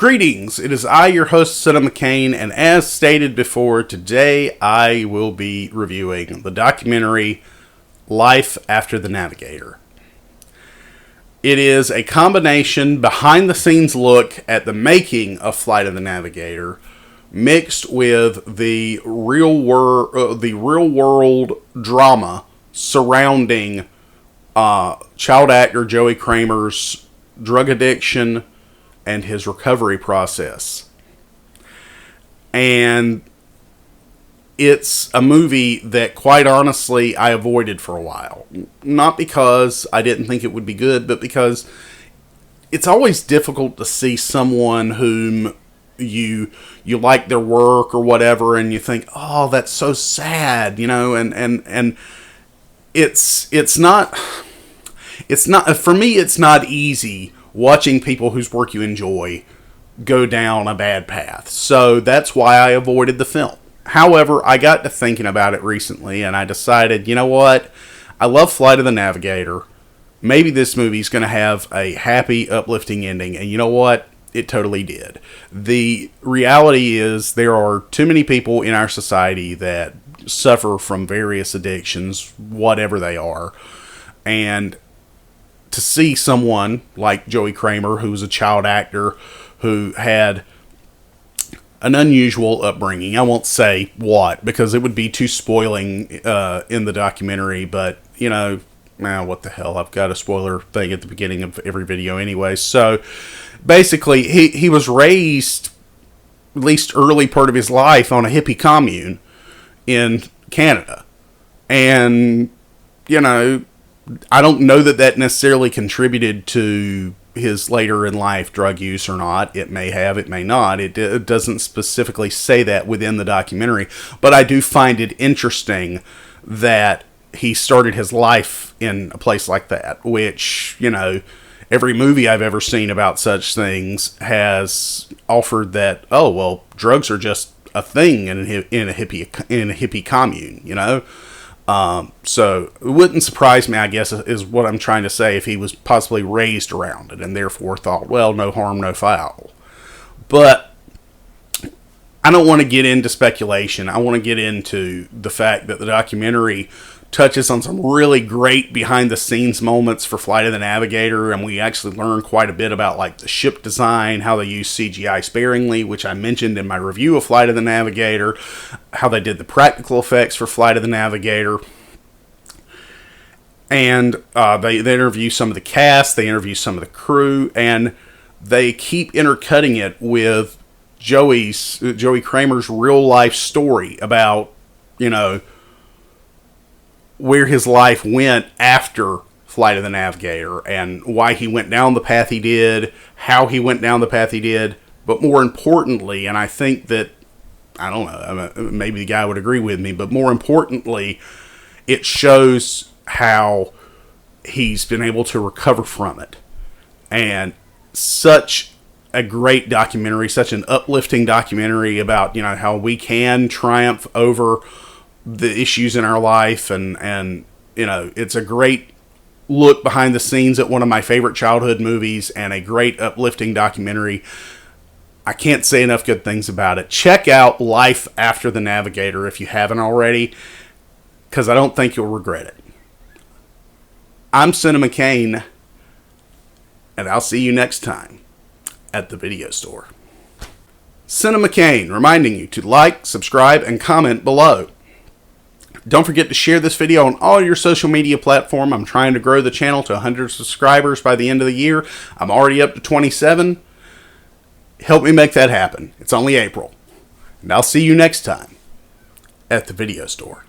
Greetings, it is I, your host, Cinema Kane, and as stated before, today I will be reviewing the documentary Life After The Navigator. It is a combination behind-the-scenes look at the making of Flight of the Navigator, mixed with the real-world drama surrounding child actor Joey Kramer's drug addiction and his recovery process. And it's a movie that, quite honestly, I avoided for a while. Not because I didn't think it would be good, but because it's always difficult to see someone whom you like their work or whatever, and you think, oh, that's so sad, you know, and it's not for me, it's not easy watching people whose work you enjoy go down a bad path. So that's why I avoided the film. However, I got to thinking about it recently, and I decided, you know what? I love Flight of the Navigator. Maybe this movie's going to have a happy, uplifting ending, and you know what? It totally did. The reality is there are too many people in our society that suffer from various addictions, whatever they are, and to see someone like Joey Kramer, who was a child actor, who had an unusual upbringing. I won't say what, because it would be too spoiling in the documentary, but, you know, what the hell, I've got a spoiler thing at the beginning of every video anyway. So, basically, he was raised, at least early part of his life, on a hippie commune in Canada. And, you know, I don't know that necessarily contributed to his later in life drug use or not. It may have, it may not. It doesn't specifically say that within the documentary. But I do find it interesting that he started his life in a place like that, which, you know, every movie I've ever seen about such things has offered that, oh, well, drugs are just a thing in a hippie commune, you know? So it wouldn't surprise me, I guess, is what I'm trying to say, if he was possibly raised around it and therefore thought, well, no harm, no foul. But I don't want to get into speculation. I want to get into the fact that the documentary touches on some really great behind-the-scenes moments for Flight of the Navigator, and we actually learn quite a bit about, like, the ship design, how they use CGI sparingly, which I mentioned in my review of Flight of the Navigator, how they did the practical effects for Flight of the Navigator, and they interview some of the cast, they interview some of the crew, and they keep intercutting it with Joey Kramer's real-life story about, you know, where his life went after Flight of the Navigator and why he went down the path he did, how he went down the path he did, but more importantly, and I think that, I don't know, maybe the guy would agree with me, but more importantly, it shows how he's been able to recover from it. And such a great documentary, such an uplifting documentary about, you know, how we can triumph over the issues in our life, and you know, it's a great look behind the scenes at one of my favorite childhood movies, and a great uplifting documentary. I can't say enough good things about it. Check out Life After the Navigator if you haven't already, because I don't think you'll regret it. I'm Cinema Kane, and I'll see you next time at the video store. Cinema Kane reminding you to like, subscribe, and comment below. Don't forget to share this video on all your social media platforms. I'm trying to grow the channel to 100 subscribers by the end of the year. I'm already up to 27. Help me make that happen. It's only April. And I'll see you next time at the video store.